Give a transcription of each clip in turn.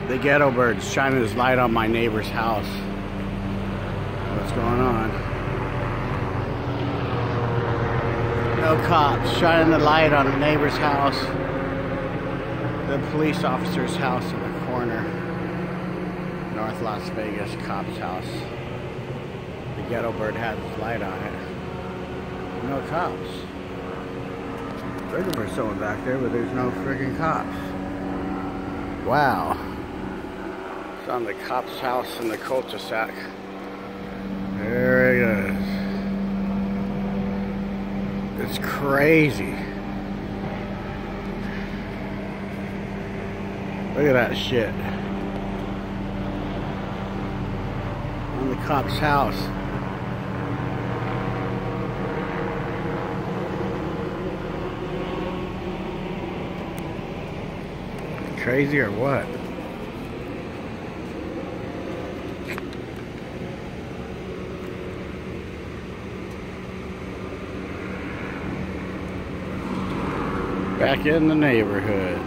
The ghetto bird's shining his light on my neighbor's house. What's going on? No cops shining the light on the neighbor's house. The police officer's house in the corner. North Las Vegas cop's house. The ghetto bird has his light on it. No cops. Looking for someone back there, but there's no friggin' cops. Wow. It's on the cop's house in the cul-de-sac. There it is. It's crazy. Look at that shit. On the cop's house. Crazy or what? Back in the neighborhood.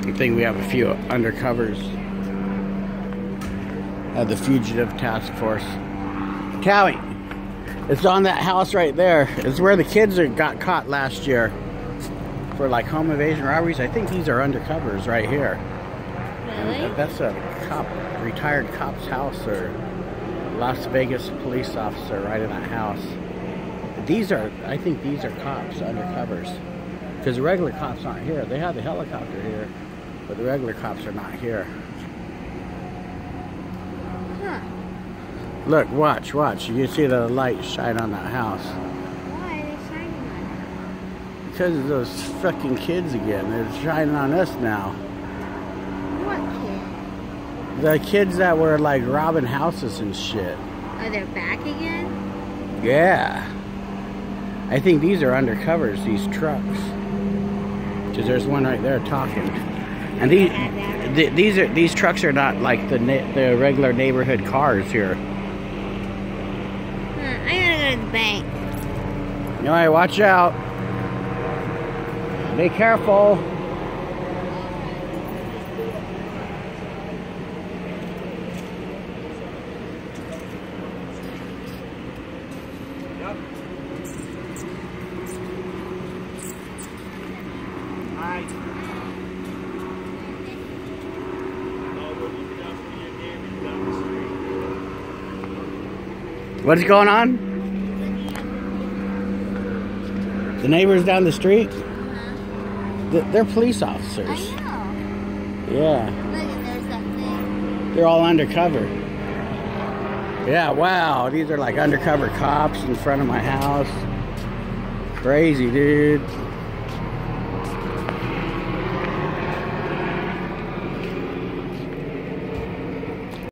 I think we have a few undercovers at the fugitive task force. Callie, it's on that house right there. It's where the kids got caught last year for like home invasion robberies. I think these are undercovers right here. Really? That's a retired cop's house or Las Vegas police officer right in that house. I think these are cops, undercovers. Because the regular cops aren't here. They have the helicopter here, but the regular cops are not here. Huh. Look, watch. You see the light shine on that house. Why are they shining on it? Because of those fucking kids again. They're shining on us now. What kid? The kids that were like robbing houses and shit. Oh, they're back again? Yeah. I think these are undercovers, these trucks. Because there's one right there talking. And these trucks are not like the regular neighborhood cars here. I gotta go to the bank. Alright, watch out. Be careful. What's going on? The neighbors down the street? They're police officers. I know. Yeah. Look, there's that thing. They're all undercover. Yeah, wow. These are like undercover cops in front of my house. Crazy, dude.